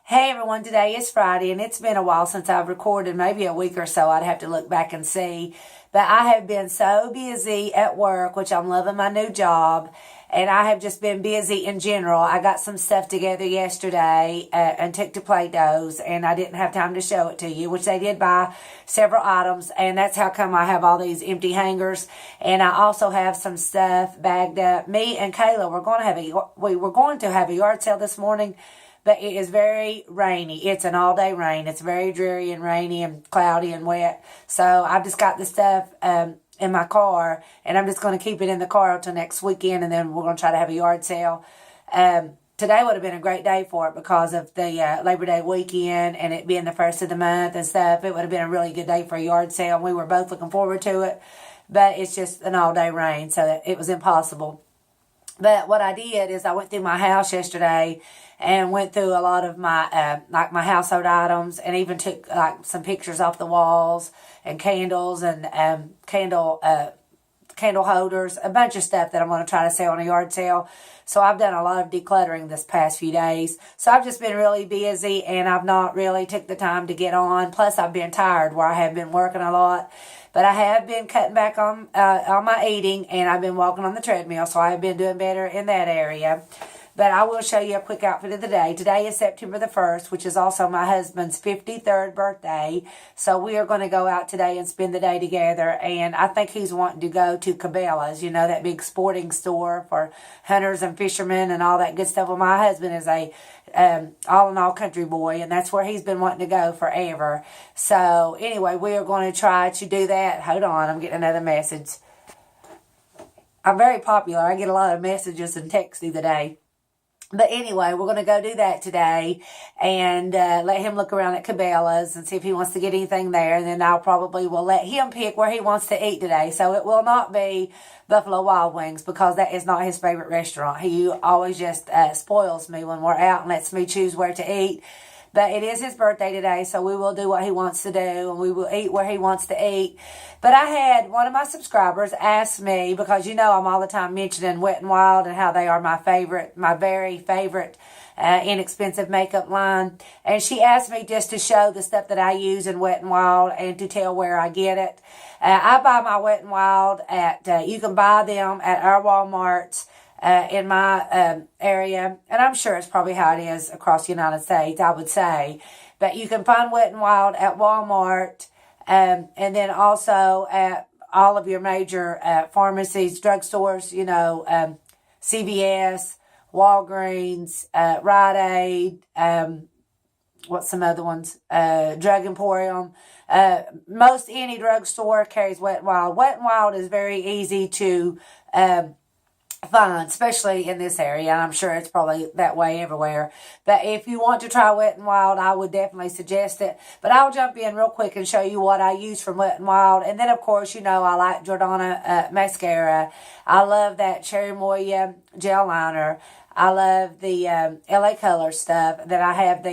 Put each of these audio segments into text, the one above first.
Hey everyone, today is Friday and it's been a while since I've recorded, maybe a week or so. I'd have to look back and see. But I have been so busy at work, which I'm loving my new job, and I have just been busy in general. I got some stuff together yesterday and took to Play-Dohs, and I didn't have time to show it to you, which they did buy several items, and that's how come I have all these empty hangers. And I also have some stuff bagged up. Me and Kayla, we were going to have a yard sale this morning, but it is very rainy. It's an all-day rain. It's very dreary and rainy and cloudy and wet. So I've just got the stuff in my car, and I'm just going to keep it in the car until next weekend, and then we're going to try to have a yard sale. Today would have been a great day for it because of the Labor Day weekend and it being the first of the month and stuff. It would have been a really good day for a yard sale, and we were both looking forward to it. But it's just an all-day rain, so it was impossible. But what I did is I went through my house yesterday and went through a lot of my my household items, and even took some pictures off the walls and candles and candle holders, a bunch of stuff that I'm going to try to sell on a yard sale. So I've done a lot of decluttering this past few days. So I've just been really busy, and I've not really took the time to get on. Plus I've been tired where I have been working a lot. But I have been cutting back on my eating, and I've been walking on the treadmill, so I have been doing better in that area. But I will show you a quick outfit of the day. Today is September the 1st, which is also my husband's 53rd birthday. So we are going to go out today and spend the day together. And I think he's wanting to go to Cabela's, you know, that big sporting store for hunters and fishermen and all that good stuff. Well, my husband is a all-in-all country boy, and that's where he's been wanting to go forever. So anyway, we are going to try to do that. Hold on, I'm getting another message. I'm very popular. I get a lot of messages and texts through the day. But anyway, we're going to go do that today and let him look around at Cabela's and see if he wants to get anything there. And then I'll probably will let him pick where he wants to eat today. So it will not be Buffalo Wild Wings, because that is not his favorite restaurant. He always just spoils me when we're out and lets me choose where to eat. But it is his birthday today, so we will do what he wants to do, and we will eat where he wants to eat. But I had one of my subscribers ask me, because you know I'm all the time mentioning Wet n Wild and how they are my very favorite inexpensive makeup line. And she asked me just to show the stuff that I use in Wet n Wild and to tell where I get it. I buy my Wet n Wild you can buy them at our Walmarts in my area, and I'm sure it's probably how it is across the United States, I would say. But you can find Wet n Wild at Walmart, and then also at all of your major pharmacies, drugstores, you know, CVS, Walgreens, Rite Aid, what's some other ones? Drug Emporium. Most any drugstore carries Wet n Wild. Wet n Wild is very easy to fun, especially in this area, and I'm sure it's probably that way everywhere. But if you want to try Wet n Wild, I would definitely suggest it. But I'll jump in real quick and show you what I use from Wet n Wild. And then, of course, you know I like Jordana mascara. I love that Cherry Moya gel liner. I love the LA Color stuff. That I have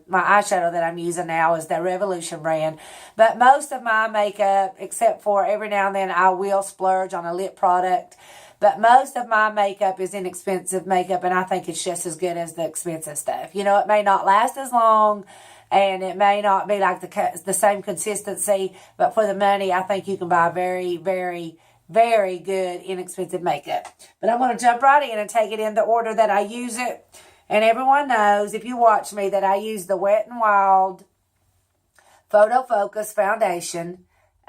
my eyeshadow that I'm using now is the Revolution brand. But most of my makeup, except for every now and then I will splurge on a lip product, but most of my makeup is inexpensive makeup, and I think it's just as good as the expensive stuff. You know, it may not last as long, and it may not be like the same consistency, but for the money, I think you can buy very, very, very good inexpensive makeup. But I'm going to jump right in and take it in the order that I use it. And everyone knows, if you watch me, that I use the Wet n Wild Photo Focus Foundation.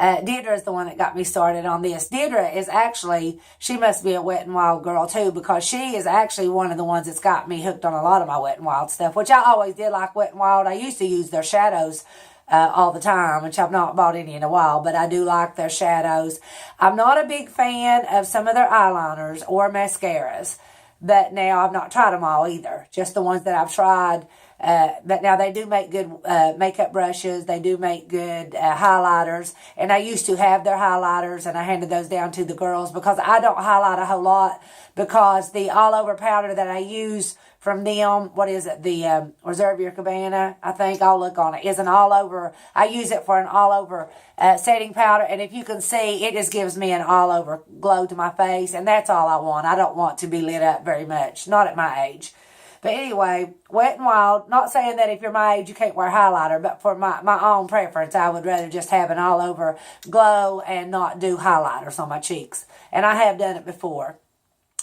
Deidre is the one that got me started on this. Deidre is actually, she must be a Wet n Wild girl too, because she is actually one of the ones that's got me hooked on a lot of my Wet n Wild stuff, which I always did like Wet n Wild. I used to use their shadows all the time, which I've not bought any in a while, but I do like their shadows. I'm not a big fan of some of their eyeliners or mascaras, but now I've not tried them all either, just the ones that I've tried. But now they do make good makeup brushes. They do make good highlighters. And I used to have their highlighters, and I handed those down to the girls because I don't highlight a whole lot, because the all-over powder that I use from them, what is it, the Reserve Your Cabana, I think, I'll look on it, is an all-over. I use it for an all-over setting powder, and if you can see, it just gives me an all-over glow to my face, and that's all I want. I don't want to be lit up very much, not at my age. But anyway, Wet n Wild, not saying that if you're my age you can't wear highlighter, but for my own preference, I would rather just have an all over glow and not do highlighters on my cheeks. And I have done it before.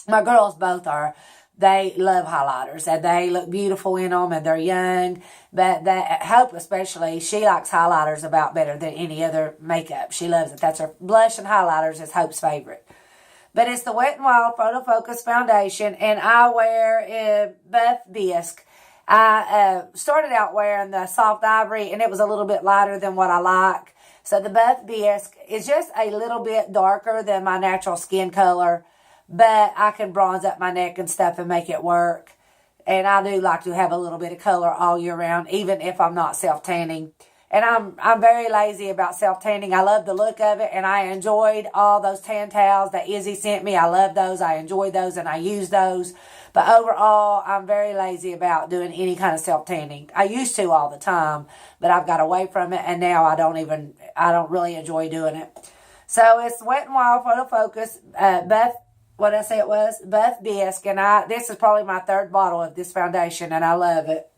My girls both are. They love highlighters and they look beautiful in them and they're young. But Hope especially, she likes highlighters about better than any other makeup. She loves it. That's her blush and highlighters is Hope's favorite. But it's the Wet n Wild Photo Focus Foundation, and I wear Buff Bisque. I started out wearing the Soft Ivory, and it was a little bit lighter than what I like. So the Buff Bisque is just a little bit darker than my natural skin color, but I can bronze up my neck and stuff and make it work. And I do like to have a little bit of color all year round, even if I'm not self-tanning. And I'm very lazy about self-tanning. I love the look of it, and I enjoyed all those tan towels that Izzy sent me. I love those. I enjoy those, and I use those. But overall, I'm very lazy about doing any kind of self-tanning. I used to all the time, but I've got away from it, and now I don't really enjoy doing it. So it's Wet n Wild Photo Focus, Buff Bisque, and this is probably my third bottle of this foundation, and I love it.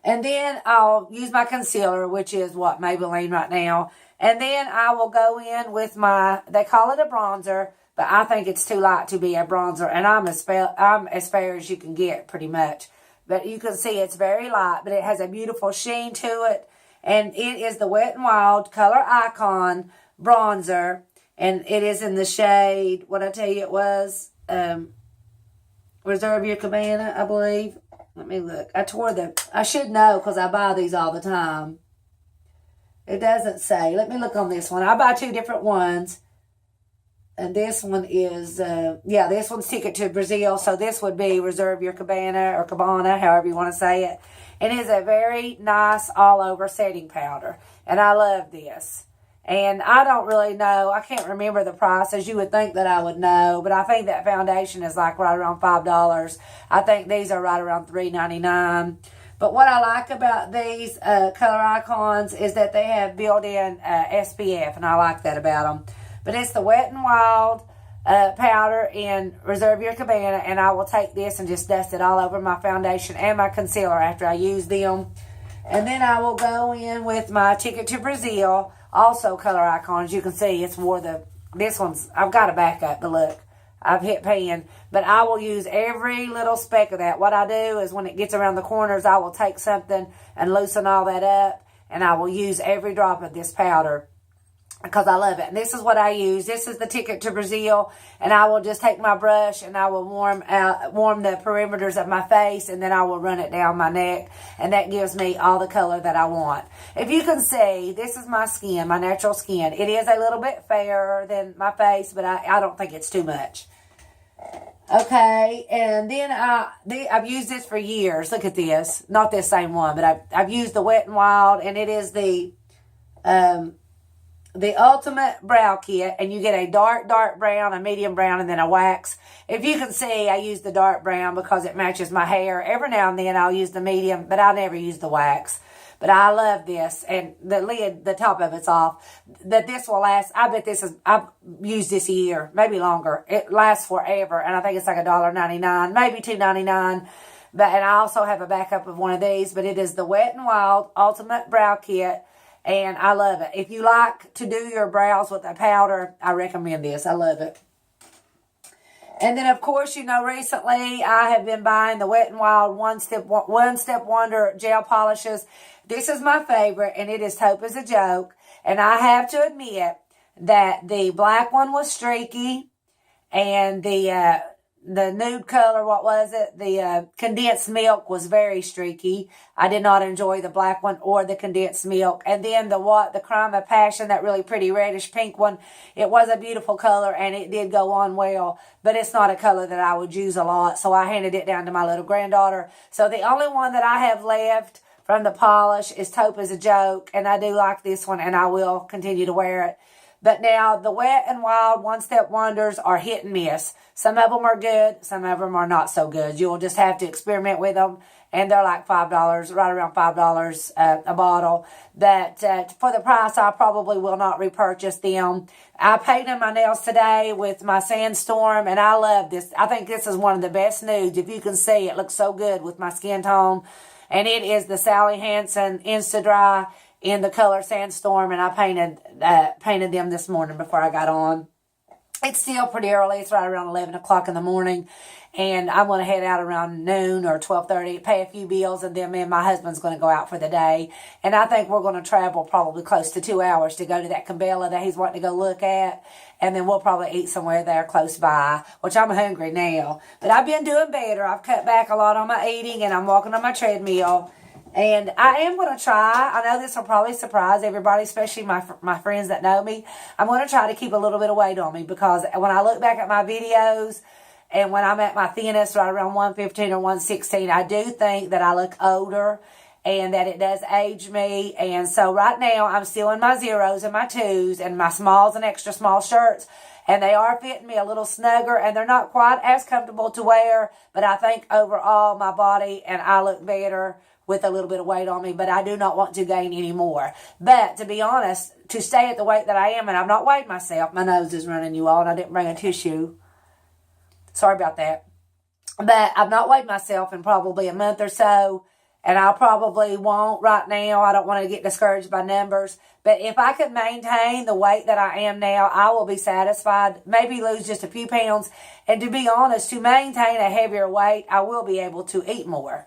And then I'll use my concealer, which is Maybelline right now. And then I will go in with they call it a bronzer, but I think it's too light to be a bronzer. And I'm as fair as you can get, pretty much. But you can see it's very light, but it has a beautiful sheen to it. And it is the Wet n Wild Color Icon bronzer. And it is in the shade, what I tell you it was, Reserve Your Cabana, I believe. Let me look. I should know because I buy these all the time. It doesn't say. Let me look on this one. I buy two different ones. And this one is, this one's Ticket to Brazil. So this would be Reserve Your Cabana or Cabana, however you want to say it. It is a very nice all-over setting powder. And I love this. And I don't really know. I can't remember the prices. You would think that I would know. But I think that foundation is like right around $5. I think these are right around $3.99. But what I like about these color icons is that they have built-in SPF. And I like that about them. But it's the Wet n Wild powder in Reserve Your Cabana. And I will take this and just dust it all over my foundation and my concealer after I use them. And then I will go in with my Ticket to Brazil. Also color icons. You can see this one's, I've got a backup, but look, I've hit pan. But I will use every little speck of that. What I do is when it gets around the corners, I will take something and loosen all that up. And I will use every drop of this powder because I love it. And this is what I use. This is the Ticket to Brazil. And I will just take my brush and I will warm the perimeters of my face. And then I will run it down my neck. And that gives me all the color that I want. If you can see, this is my skin, my natural skin. It is a little bit fairer than my face, but I don't think it's too much. Okay, and then I've used this for years. Look at this. Not this same one, but I've used the Wet n Wild, and it is the Ultimate Brow Kit, and you get a dark brown, a medium brown, and then a wax. If you can see, I use the dark brown because it matches my hair. Every now and then I'll use the medium, but I never use the wax. But I love this, and the lid, the top of it's off. That this will last. I bet I've used this a year, maybe longer. It lasts forever, and I think it's like $1.99, maybe $2.99. And I also have a backup of one of these, but it is the Wet n Wild Ultimate Brow Kit. And I love it. If you like to do your brows with a powder, I recommend this. I love it. And then, of course, recently I have been buying the Wet n Wild One Step Wonder gel polishes. This is my favorite, and it is Taupe as a Joke. And I have to admit that the black one was streaky, and the nude color, the condensed milk was very streaky. I did not enjoy the black one or the condensed milk. And then the Crime of Passion, that really pretty reddish pink one, it was a beautiful color and it did go on well, but it's not a color that I would use a lot. So I handed it down to my little granddaughter. So the only one that I have left from the polish is Taupe as a Joke. And I do like this one, and I will continue to wear it. But now, the Wet n Wild One Step Wonders are hit and miss. Some of them are good, some of them are not so good. You'll just have to experiment with them and they're like $5, right around $5 a bottle. But for the price, I probably will not repurchase them. I painted my nails today with my Sandstorm, and I love this. I think this is one of the best nudes. If you can see, it looks so good with my skin tone. And it is the Sally Hansen Insta Dry in the color Sandstorm, and I painted them this morning before I got on. It's still pretty early. It's right around 11 o'clock in the morning. And I'm going to head out around noon or 12:30, pay a few bills, and then me and my husband's going to go out for the day. And I think we're going to travel probably close to 2 hours to go to that Cabela that he's wanting to go look at. And then we'll probably eat somewhere there close by, which I'm hungry now. But I've been doing better. I've cut back a lot on my eating, and I'm walking on my treadmill. And I am going to try. I know this will probably surprise everybody, especially my friends that know me. I'm going to try to keep a little bit of weight on me, because when I look back at my videos and when I'm at my thinnest, right around 115 or 116, I do think that I look older and that it does age me. And so right now I'm still in my zeros and my twos and my smalls and extra small shirts. And they are fitting me a little snugger, and they're not quite as comfortable to wear. But I think overall my body and I look better with a little bit of weight on me, but I do not want to gain any more. But to be honest, to stay at the weight that I am, and I've not weighed myself, my nose is running, you all, and I didn't bring a tissue. Sorry about that. But I've not weighed myself in probably a month or so, and I probably won't right now. I don't want to get discouraged by numbers. But if I could maintain the weight that I am now, I will be satisfied. Maybe lose just a few pounds. And to be honest, to maintain a heavier weight, I will be able to eat more.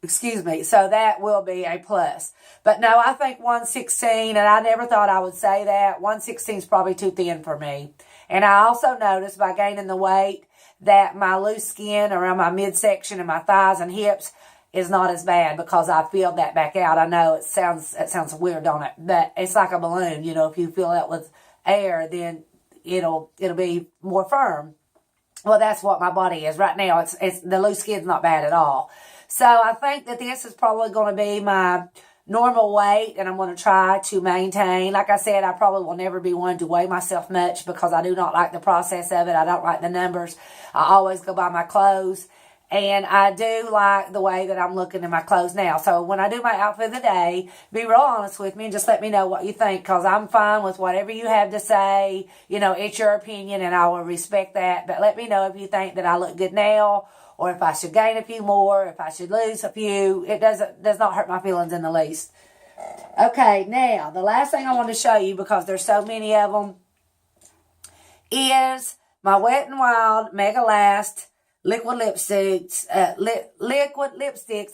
Excuse me. So that will be a plus. But no, I think 116, and I never thought I would say that. 116 is probably too thin for me. And I also noticed by gaining the weight that my loose skin around my midsection and my thighs and hips is not as bad, because I filled that back out. I know it sounds weird, don't it? But it's like a balloon. You know, if you fill it with air, then it'll be more firm. Well, that's what my body is right now. It's the loose skin's not bad at all. So I think that this is probably going to be my normal weight, and I'm going to try to maintain. Like I said, I probably will never be one to weigh myself much, because I do not like the process of it. I don't like the numbers. I always go by my clothes, and I do like the way that I'm looking in my clothes now. So when I do my outfit of the day, be real honest with me and just let me know what you think, because I'm fine with whatever you have to say. You know, it's your opinion, and I will respect that. But let me know if you think that I look good now, or if I should gain a few more, if I should lose a few. It does not hurt my feelings in the least. Okay, now, the last thing I want to show you, because there's so many of them, is my Wet n Wild Mega Last liquid lipsticks,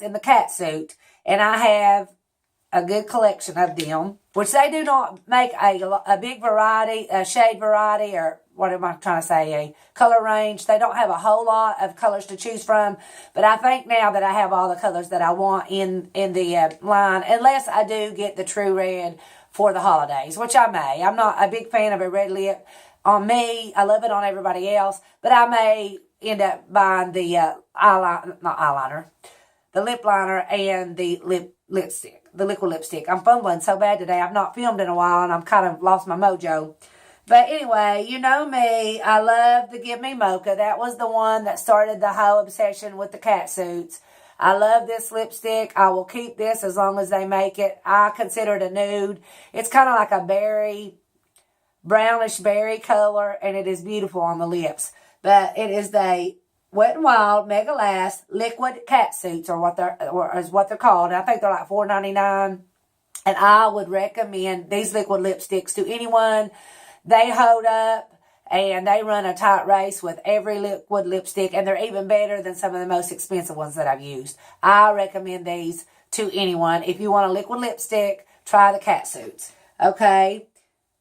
in the cat suit. And I have a good collection of them, which they do not make a big variety, a shade variety, or what am I trying to say, a color range. They don't have a whole lot of colors to choose from, but I think now that I have all the colors that I want in the line, unless I do get the true red for the holidays, which I may. I'm not a big fan of a red lip on me. I love it on everybody else, but I may end up buying the the lip liner and the lipstick, the liquid lipstick. I'm fumbling so bad today. I've not filmed in a while, and I'm kind of lost my mojo. But anyway, you know me. I love the Give Me Mocha. That was the one that started the whole obsession with the cat suits. I love this lipstick. I will keep this as long as they make it. I consider it a nude. It's kind of like a brownish berry color, and it is beautiful on the lips. But it is the Wet n Wild Mega Last Liquid Cat Suits, is what they're called. I think they're like $4.99. And I would recommend these liquid lipsticks to anyone. They hold up, and they run a tight race with every liquid lipstick, and they're even better than some of the most expensive ones that I've used. I recommend these to anyone. If you want a liquid lipstick, try the cat suits. Okay?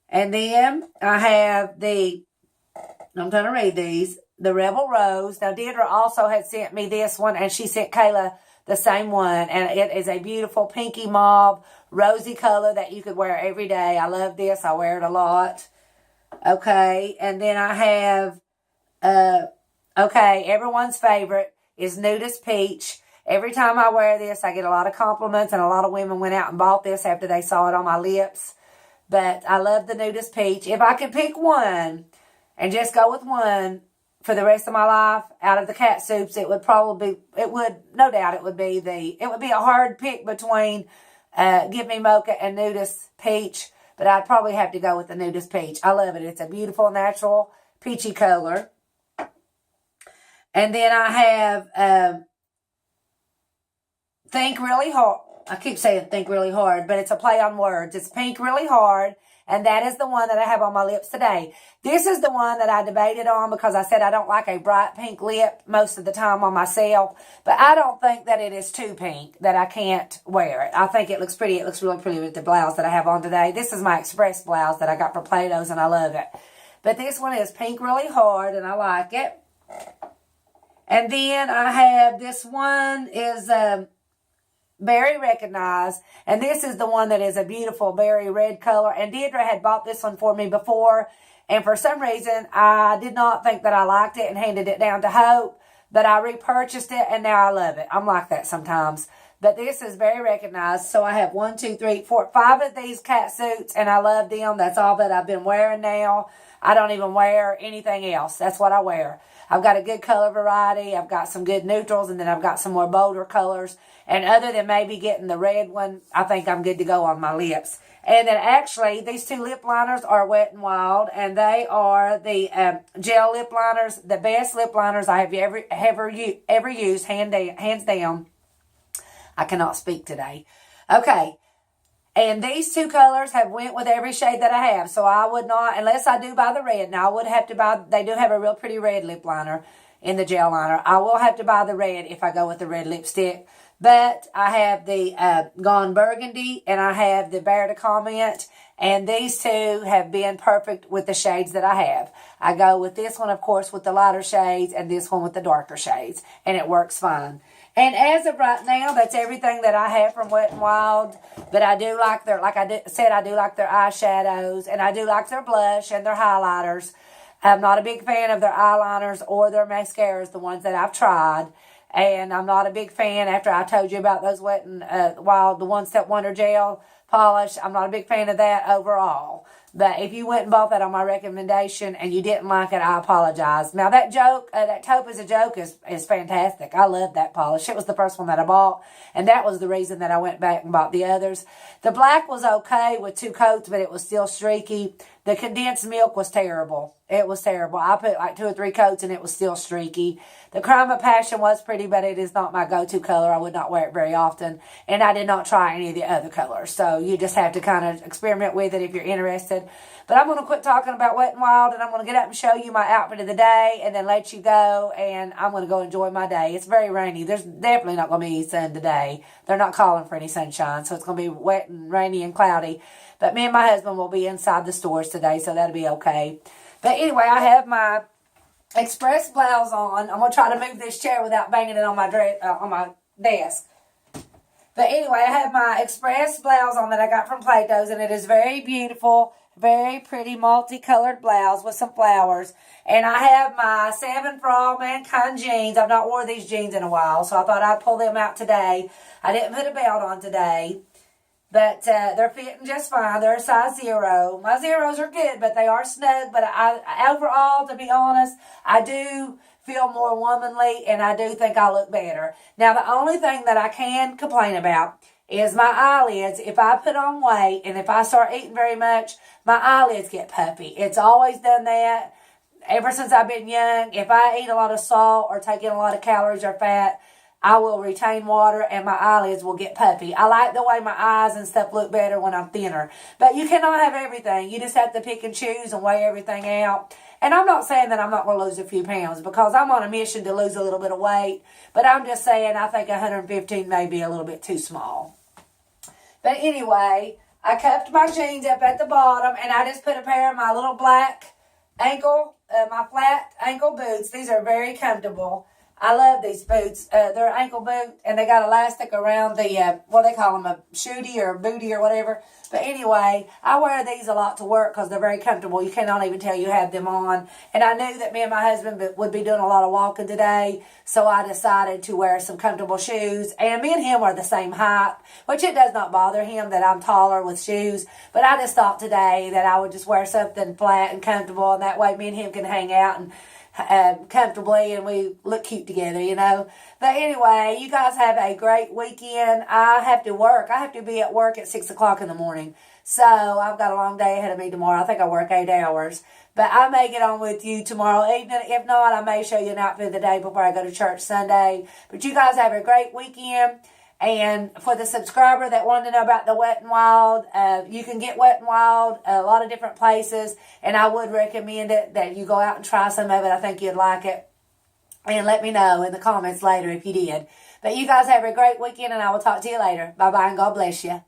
And then I have I'm trying to read these, the Rebel Rose. Now, Deidre also had sent me this one, and she sent Kayla the same one. And it is a beautiful pinky mauve, rosy color that you could wear every day. I love this. I wear it a lot. Okay, and then I have, everyone's favorite is Nudist Peach. Every time I wear this, I get a lot of compliments, and a lot of women went out and bought this after they saw it on my lips. But I love the Nudist Peach. If I could pick one and just go with one, for the rest of my life, out of the cat soups, it would no doubt, it would be a hard pick between Give Me Mocha and Nudist Peach, but I'd probably have to go with the Nudist Peach. I love it. It's a beautiful, natural, peachy color. And then I have Think Really Hard. I keep saying Think Really Hard, but it's a play on words. It's Pink Really Hard, and that is the one that I have on my lips today. This is the one that I debated on because I said I don't like a bright pink lip most of the time on myself, but I don't think that it is too pink that I can't wear it. I think it looks pretty. It looks really pretty with the blouse that I have on today. This is my express blouse that I got from Plato's, and I love it. But this one is Pink Really Hard, and I like it. And then I have this one is Berry Recognized, and this is the one that is a beautiful berry red color. And Deidre had bought this one for me before, and for some reason I did not think that I liked it and handed it down to Hope, but I repurchased it and now I love it. I'm like that sometimes. But this is Berry Recognized. So I have 1, 2, 3, 4, 5 of these cat suits, and I love them. That's all that I've been wearing now. I don't even wear anything else. That's what I wear. I've got a good color variety. I've got some good neutrals, and then I've got some more bolder colors. And other than maybe getting the red one, I think I'm good to go on my lips. And then actually, these two lip liners are Wet n Wild, and they are the gel lip liners, the best lip liners I have ever used, hands down. I cannot speak today. Okay. And these two colors have went with every shade that I have. So I would not, unless I do buy the red. Now I would have to buy, they do have a real pretty red lip liner in the gel liner. I will have to buy the red if I go with the red lipstick. But I have the Gone Burgundy and I have the Bear to Comment. And these two have been perfect with the shades that I have. I go with this one, of course, with the lighter shades and this one with the darker shades. And it works fine. And as of right now, that's everything that I have from Wet n Wild. But I do like their, said, I do like their eyeshadows. And I do like their blush and their highlighters. I'm not a big fan of their eyeliners or their mascaras, the ones that I've tried. And I'm not a big fan, after I told you about those Wet n Wild, the One Step Wonder Gel polish, I'm not a big fan of that overall. But if you went and bought that on my recommendation and you didn't like it, I apologize. Now that taupe is a joke is fantastic. I love that polish. It was the first one that I bought, and that was the reason that I went back and bought the others. The black was okay with 2 coats, but it was still streaky. The condensed milk was terrible. It was terrible. I put like 2 or 3 coats and it was still streaky. The Crime of Passion was pretty, but it is not my go-to color. I would not wear it very often. And I did not try any of the other colors. So you just have to kind of experiment with it if you're interested. But I'm going to quit talking about Wet n Wild, and I'm going to get up and show you my outfit of the day and then let you go. And I'm going to go enjoy my day. It's very rainy. There's definitely not going to be any sun today. They're not calling for any sunshine. So it's going to be wet and rainy and cloudy. But me and my husband will be inside the stores today, so that'll be okay. But anyway, I have my express blouse on. I'm going to try to move this chair without banging it on my desk. But anyway, I have my express blouse on that I got from Plato's, and it is very beautiful, very pretty multicolored blouse with some flowers. And I have my Salmon for All Mankind jeans. I've not worn these jeans in a while, so I thought I'd pull them out today. I didn't put a belt on today. But they're fitting just fine. They're a size 0. My zeros are good, but they are snug. But overall, to be honest, I do feel more womanly, and I do think I look better. Now, the only thing that I can complain about is my eyelids. If I put on weight and if I start eating very much, my eyelids get puffy. It's always done that ever since I've been young. If I eat a lot of salt or take in a lot of calories or fat, I will retain water and my eyelids will get puffy. I like the way my eyes and stuff look better when I'm thinner. But you cannot have everything. You just have to pick and choose and weigh everything out. And I'm not saying that I'm not going to lose a few pounds, because I'm on a mission to lose a little bit of weight. But I'm just saying I think 115 may be a little bit too small. But anyway, I cuffed my jeans up at the bottom, and I just put a pair of my little black my flat ankle boots. These are very comfortable. I love these boots. They're ankle boot, and they got elastic around the, what they call them, a shooty or a booty or whatever. But anyway, I wear these a lot to work because they're very comfortable. You cannot even tell you have them on. And I knew that me and my husband would be doing a lot of walking today, so I decided to wear some comfortable shoes. And me and him are the same height, which it does not bother him that I'm taller with shoes. But I just thought today that I would just wear something flat and comfortable, and that way me and him can hang out and comfortably and we look cute together, you know. But anyway, you guys have a great weekend. I have to work. I have to be at work at 6 o'clock in the morning. So I've got a long day ahead of me tomorrow. I think I work 8 hours. But I may get on with you tomorrow evening. If not, I may show you an outfit of the day before I go to church Sunday. But you guys have a great weekend. And for the subscriber that wanted to know about the Wet n Wild, you can get Wet n Wild a lot of different places. And I would recommend it that you go out and try some of it. I think you'd like it. And let me know in the comments later if you did. But you guys have a great weekend, and I will talk to you later. Bye-bye, and God bless you.